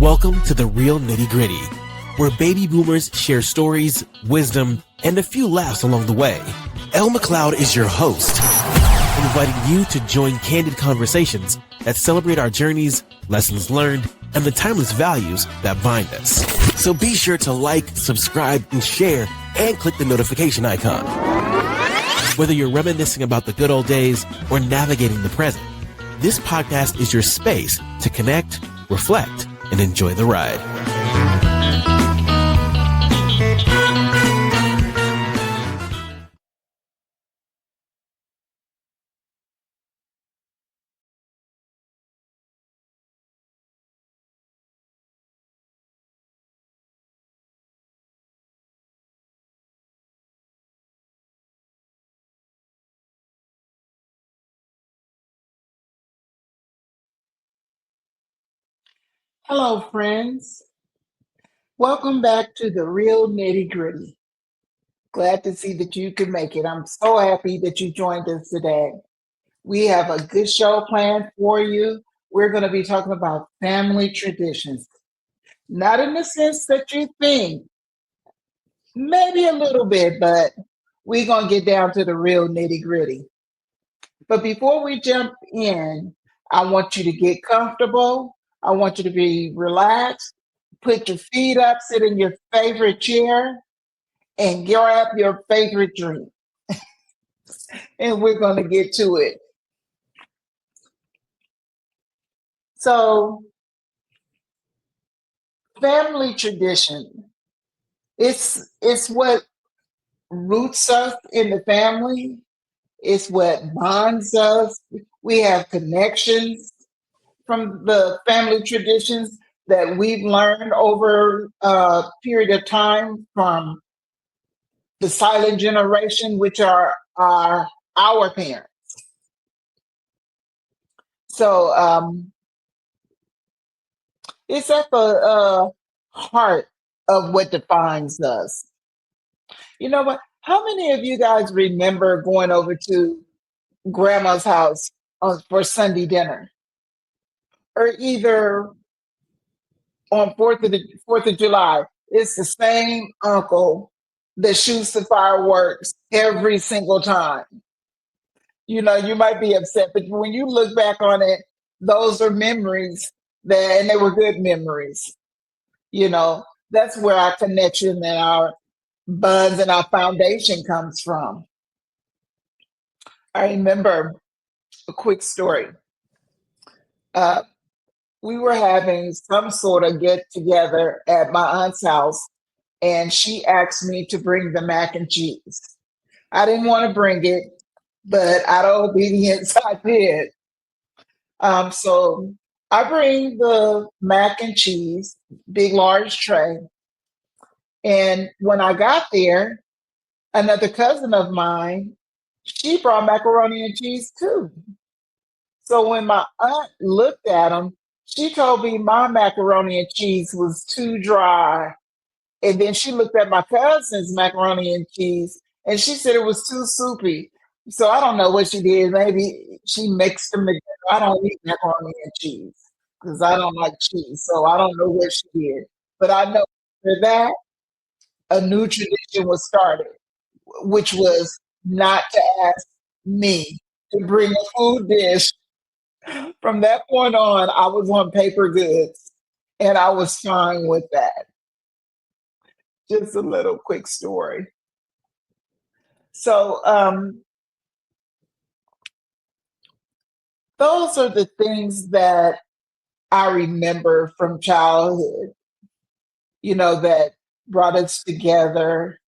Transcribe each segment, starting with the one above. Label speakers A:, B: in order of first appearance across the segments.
A: Welcome to the real nitty gritty, where baby boomers share stories, wisdom, and a few laughs along the way. Elle is your host, inviting you to join candid conversations that celebrate our journeys, lessons learned, and the timeless values that bind us. So be sure to like, subscribe, and share, and click the notification icon. Whether you're reminiscing about the good old days or navigating the present, this podcast is your space to connect, reflect, and enjoy the ride.
B: Hello, friends. Welcome back to the real nitty gritty. Glad to see that you could make it. I'm so happy that you joined us today. We have a good show planned for you. We're going to be talking about family traditions, not in the sense that you think, maybe a little bit, but we're going to get down to the real nitty gritty. But before we jump in, I want you to get comfortable. I want you to be relaxed. Put your feet up, sit in your favorite chair, and grab your favorite drink. And we're going to get to it. So, family tradition, it's what roots us in the family. It's what bonds us. We have connections from the family traditions that we've learned over a period of time from the silent generation, which are our parents. So it's at the heart of what defines us. You know what? How many of you guys remember going over to grandma's house for Sunday dinner, or either on Fourth of July? It's the same uncle that shoots the fireworks every single time. You know, you might be upset, but when you look back on it, those are memories and they were good memories. You know, that's where our connection and our bonds and our foundation comes from. I remember a quick story. Uh, we were having some sort of get together at my aunt's house, and she asked me to bring the mac and cheese. I didn't want to bring it, but out of obedience, I did. So I bring the mac and cheese, big, large tray. And when I got there, another cousin of mine, she brought macaroni and cheese too. So when my aunt looked at them, she told me my macaroni and cheese was too dry. And then she looked at my cousin's macaroni and cheese and she said it was too soupy. So I don't know what she did. Maybe she mixed them together. I don't eat macaroni and cheese because I don't like cheese. So I don't know what she did. But I know for that, a new tradition was started, which was not to ask me to bring a food dish. From that point on, I was on paper goods and I was fine with that. Just a little quick story. So those are the things that I remember from childhood, that brought us together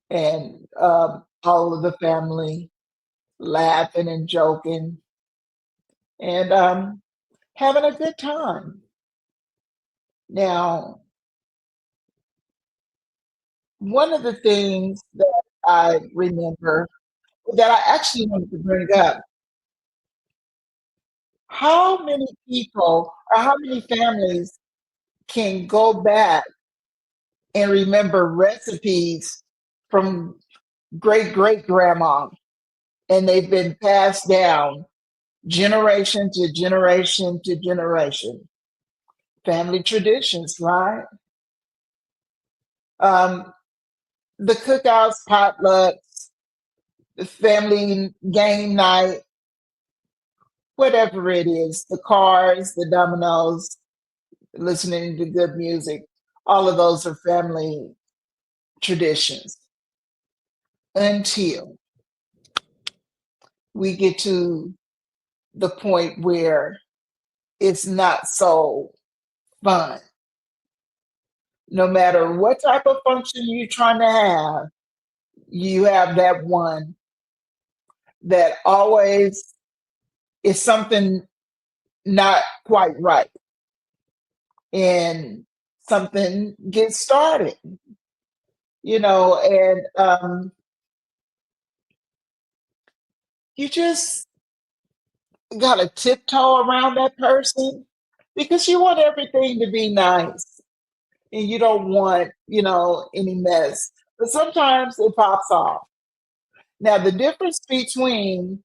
B: and all of the family laughing and joking and having a good time. Now, one of the things that I remember that I actually wanted to bring up, how many people or how many families can go back and remember recipes from great great grandma and they've been passed down generation to generation to generation. family traditions, right? Um, the cookouts, potlucks, the family game night, whatever it is, the cars, the dominoes, listening to good music, all of those are family traditions until we get to the point where it's not so fun. No matter what type of function you're trying to have, you have that one that always is something not quite right and something gets started, and you just got to tiptoe around that person because you want everything to be nice and you don't want, any mess. But sometimes it pops off. Now, the difference between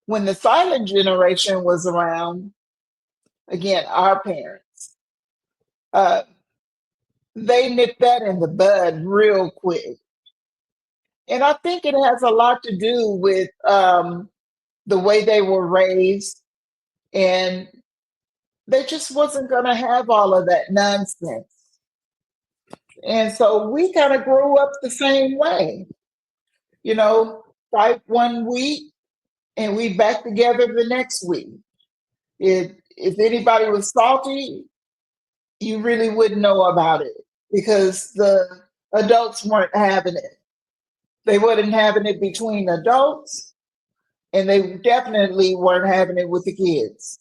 B: when the silent generation was around, again, our parents, uh, they nipped that in the bud real quick. And I think it has a lot to do with the way they were raised, and they just wasn't going to have all of that nonsense. And so we kind of grew up the same way, you know, fight one week and we back together the next week. If anybody was salty, you really wouldn't know about it because the adults weren't having it. They wasn't having it between adults, and they definitely weren't having it with the kids.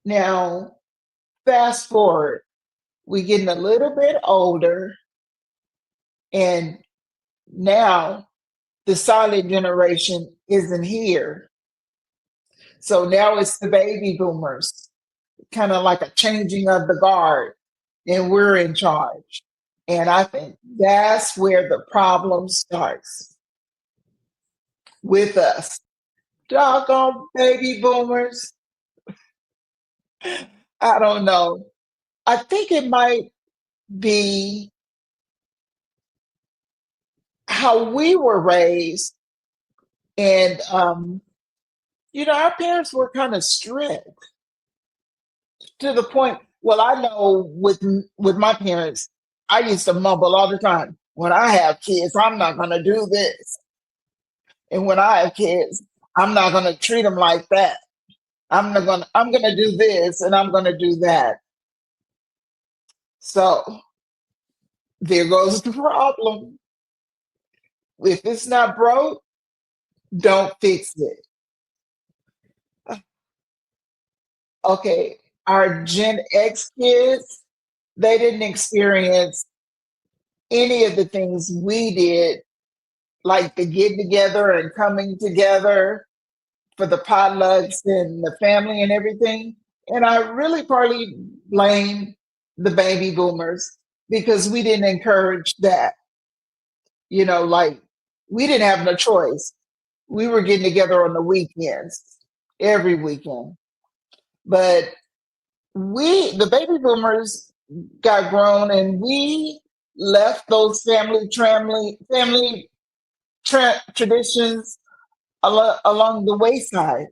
B: Now, fast forward, we getting a little bit older, and now the silent generation isn't here. So now it's the baby boomers, kind of like a changing of the guard, and we're in charge. And I think that's where the problem starts with us. Doggone baby boomers. I don't know. I think it might be how we were raised. And, our parents were kind of strict to the point. Well, I know with my parents, I used to mumble all the time. When I have kids, I'm not going to do this. And when I have kids, I'm not going to treat them like that. I'm going to do this and I'm going to do that. So there goes the problem. If it's not broke, don't fix it. Okay, our Gen X kids, they didn't experience any of the things we did, like the get together and coming together for the potlucks and the family and everything. And I really partly blame the baby boomers because we didn't encourage that. Like we didn't have no choice. We were getting together on the weekends, every weekend. But the baby boomers got grown and we left those family traditions along the wayside.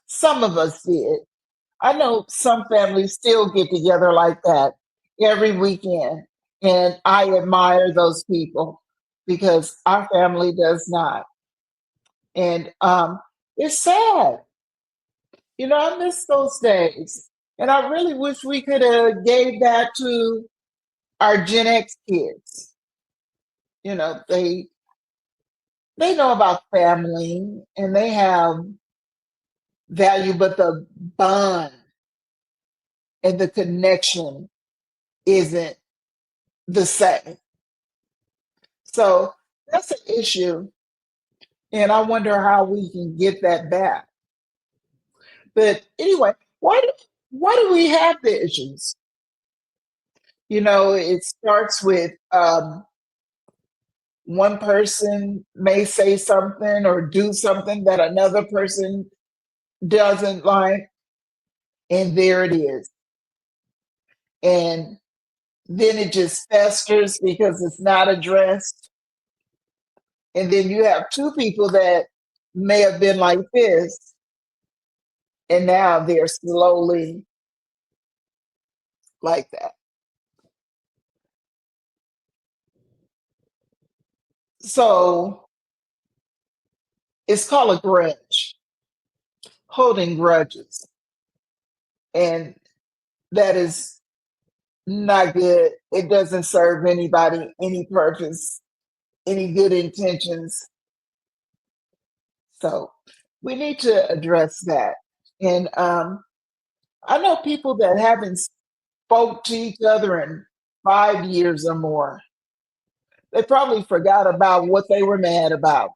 B: Some of us did. I know some families still get together like that every weekend, and I admire those people because our family does not. And it's sad. I miss those days. And I really wish we could have gave that to our Gen X kids. They know about family and they have value, but the bond and the connection isn't the same. So that's an issue. And I wonder how we can get that back. But anyway, why do we have the issues? It starts with one person may say something or do something that another person doesn't like. and there it is. And then it just festers because it's not addressed. And then you have two people that may have been like this, and now they're slowly like that. So it's called a grudge, holding grudges. And that is not good. It doesn't serve anybody, any purpose, any good intentions. So we need to address that. And I know people that haven't spoke to each other in 5 years or more. They probably forgot about what they were mad about.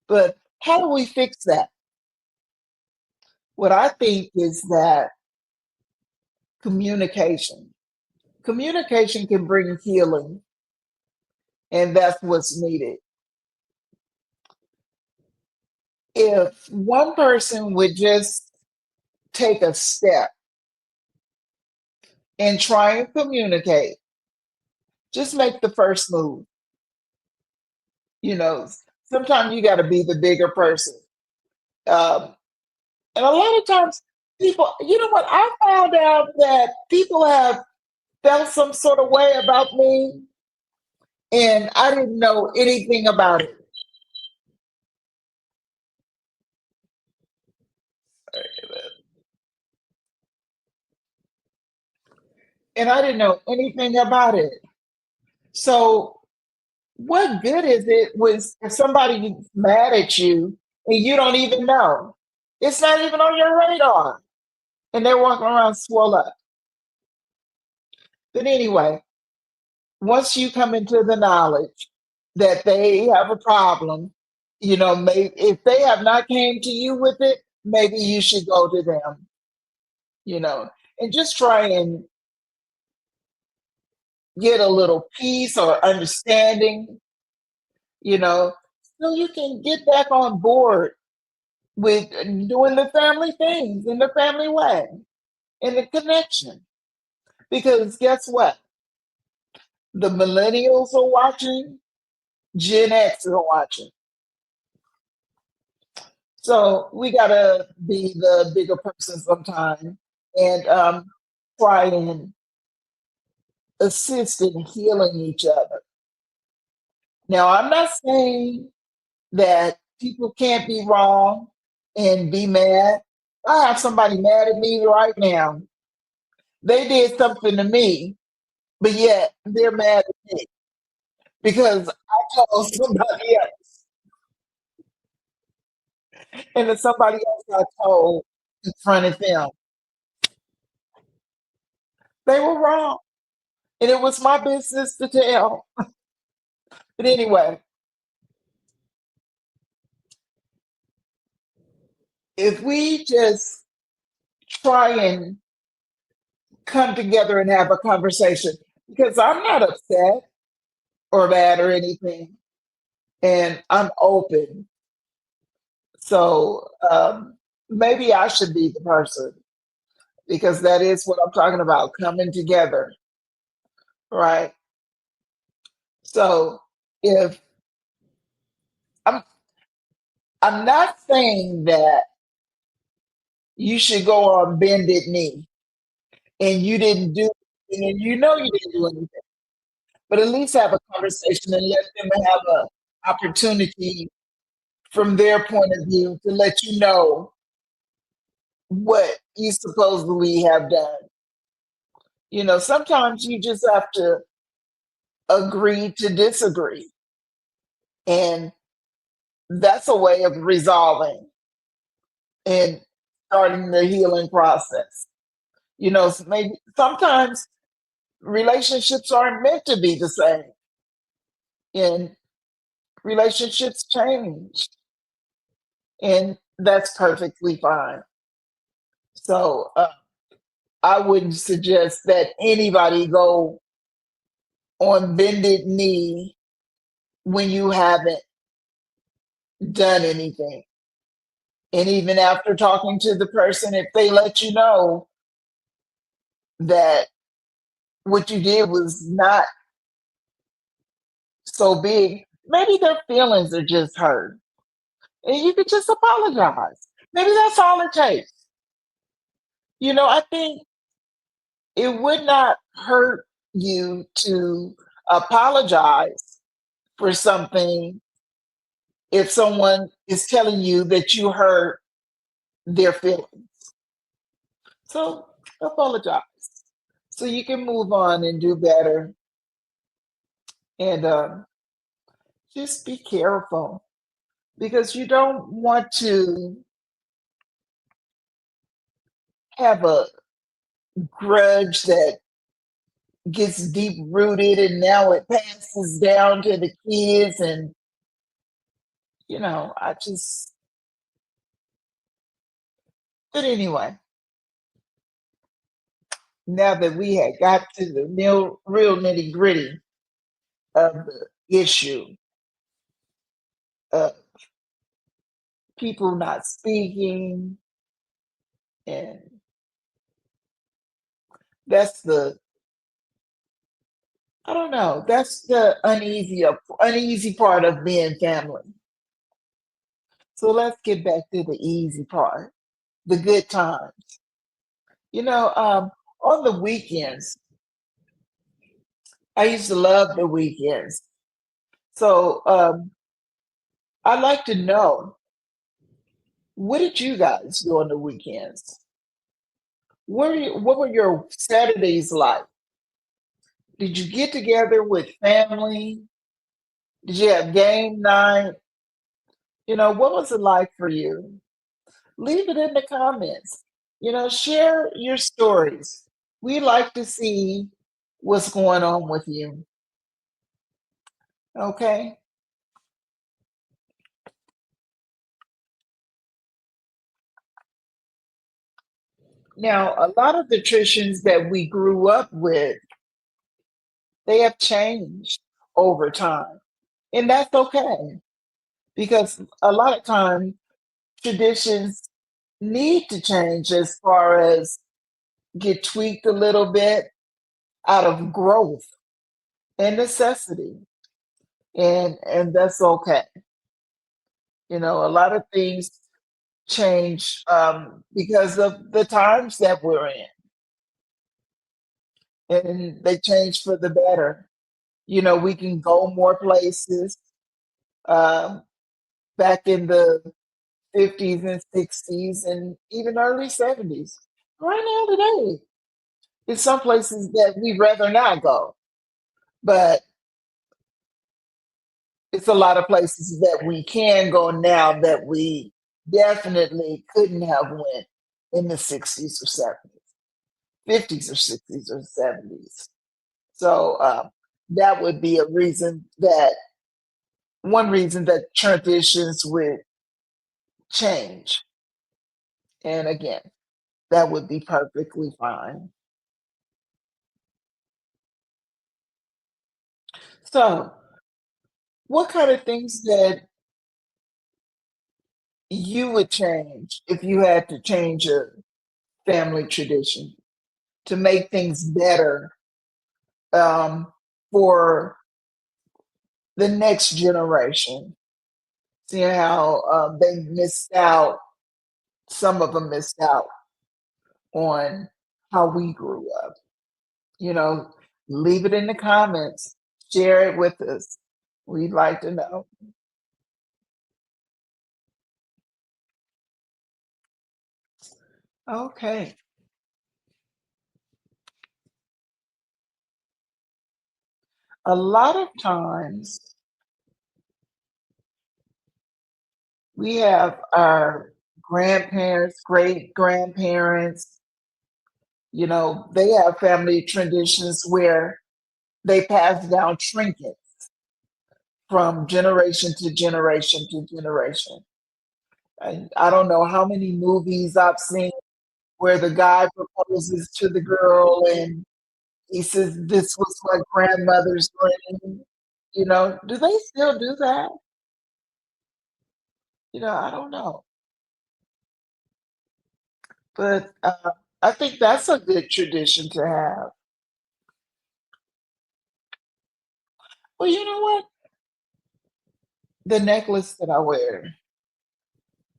B: But how do we fix that? What I think is that communication. Communication can bring healing, and that's what's needed. If one person would just take a step and try and communicate, just make the first move. You know, sometimes you got to be the bigger person. Um, and a lot of times, people, you know what? I found out that people have felt some sort of way about me, and I didn't know anything about it. And I didn't know anything about it. So, what good is it was if somebody mad at you and you don't even know? It's not even on your radar, and they're walking around swole up. But anyway, once you come into the knowledge that they have a problem, you know, maybe if they have not came to you with it, maybe you should go to them, you know, and just try and get a little peace or understanding, you know, so you can get back on board with doing the family things in the family way and the connection. Because guess what? The millennials are watching, Gen X are watching. So we gotta be the bigger person sometime and try and assist in healing each other. Now, I'm not saying that people can't be wrong and be mad. I have somebody mad at me right now. They did something to me, but yet they're mad at me because I told somebody else, and then somebody else I told confronted them. They were wrong, and it was my business to tell. But anyway, if we just try and come together and have a conversation, because I'm not upset or mad or anything, and I'm open. So maybe I should be the person because that is what I'm talking about coming together, right? So if I'm, I'm not saying that you should go on bended knee and you didn't do anything and you know you didn't do anything, but at least have a conversation and let them have a opportunity from their point of view to let you know what you supposedly have done. You know, sometimes you just have to agree to disagree. And that's a way of resolving and starting the healing process. You know, maybe sometimes relationships aren't meant to be the same, and relationships change, and that's perfectly fine. So I wouldn't suggest that anybody go on bended knee when you haven't done anything. And even after talking to the person, if they let you know that what you did was not so big, maybe their feelings are just hurt. And you could just apologize. Maybe that's all it takes. I think it would not hurt you to apologize for something if someone is telling you that you hurt their feelings. So apologize so you can move on and do better. And just be careful because you don't want to have a grudge that gets deep rooted and now it passes down to the kids. And, I just, but anyway, now that we had got to the real nitty gritty of the issue of people not speaking, and that's the, I don't know, that's the uneasy part of being family. So let's get back to the easy part, the good time. On the weekends, I used to love the weekends. So I'd like to know, what did you guys do on the weekends? What were your Saturdays like? Did you get together with family? Did you have game night? What was it like for you? Leave it in the comments. Share your stories. We like to see what's going on with you. Okay. Now, a lot of the traditions that we grew up with, they have changed over time. And that's okay because a lot of times traditions need to change as far as get tweaked a little bit out of growth and necessity. And that's okay. A lot of things change because of the times that we're in, and they change for the better. We can go more places. Um, Back in the 50s and 60s and even early 70s. Right now today, in some places that we'd rather not go, but it's a lot of places that we can go now that we definitely couldn't have went in the 60s or 70s, 50s or 60s or 70s. So that would be one reason that traditions would change. And again, that would be perfectly fine. So, what kind of things that you would change if you had to change a family tradition to make things better um, for the next generation? Seeing how they missed out, some of them missed out on how we grew up. You know, Leave it in the comments, share it with us. We'd like to know. Okay. A lot of times we have our grandparents, great grandparents, they have family traditions where they pass down trinkets from generation to generation to generation. And I don't know how many movies I've seen where the guy proposes to the girl and he says, "This was my grandmother's ring." Do they still do that? I don't know. But I think that's a good tradition to have. Well, you know what? The necklace that I wear,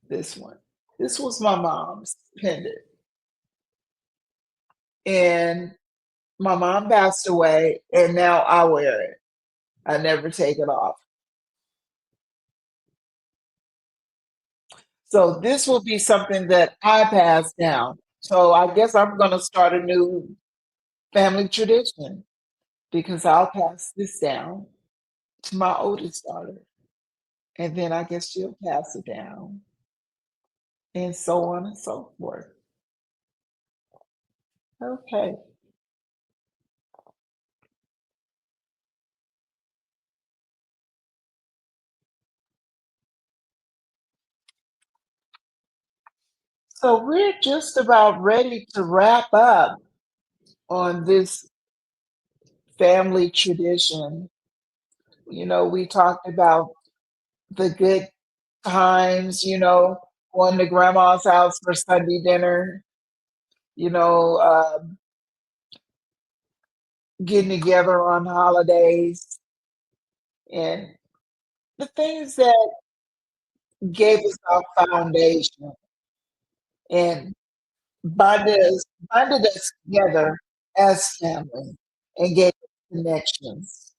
B: this one, this was my mom's pendant. And my mom passed away, and now I wear it. I never take it off. So this will be something that I pass down. So I guess I'm going to start a new family tradition because I'll pass this down to my oldest daughter. And then I guess she'll pass it down, and so on and so forth. Okay. So we're just about ready to wrap up on this family tradition. We talked about the good times, going to grandma's house for Sunday dinner, you know, getting together on holidays, and the things that gave us our foundation and bonded us together as family and gave us connections.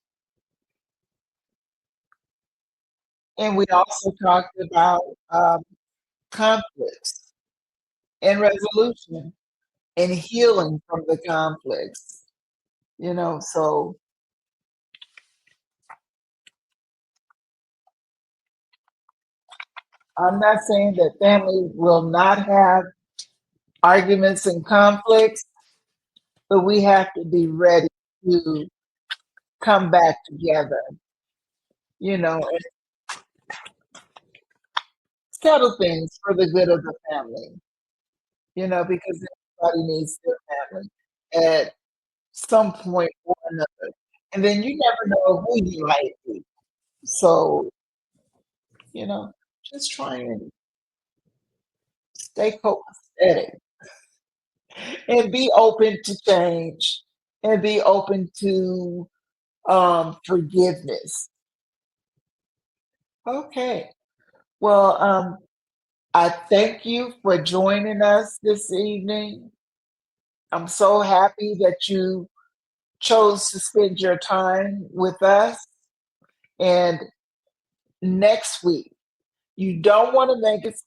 B: And we also talked about conflicts and resolution and healing from the conflicts. So I'm not saying that family will not have arguments and conflicts, but we have to be ready to come back together, and settle things for the good of the family, because everybody needs their family at some point or another. And then you never know who you might be. So, you know, just try and stay copacetic and be open to change and be open to forgiveness. Okay. Well, I thank you for joining us this evening. I'm so happy that you chose to spend your time with us. And next week, you don't want to make it,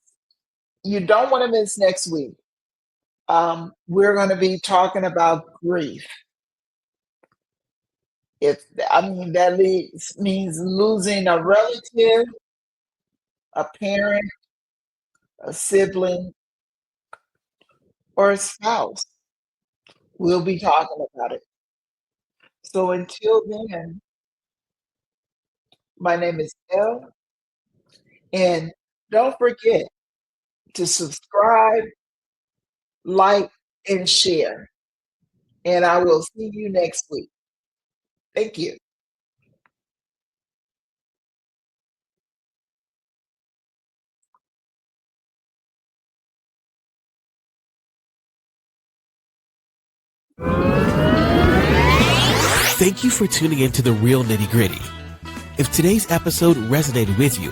B: you don't want to miss next week. We're going to be talking about grief. If I mean that means losing a relative, a parent, a sibling, or a spouse. We'll be talking about it. So until then, my name is Elle, and don't forget to subscribe, like, and share. And I will see you next week. Thank you.
A: Thank you for tuning in to The Real Nitty Gritty. If today's episode resonated with you,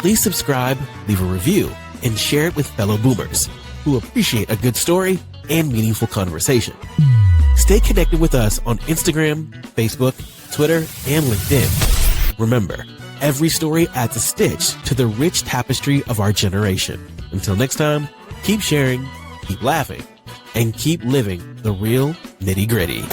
A: please subscribe, leave a review, and share it with fellow boomers who appreciate a good story and meaningful conversation. Stay connected with us on Instagram, Facebook, Twitter, and LinkedIn. Remember, every story adds a stitch to the rich tapestry of our generation. Until next time, keep sharing, keep laughing, and keep living the real nitty gritty.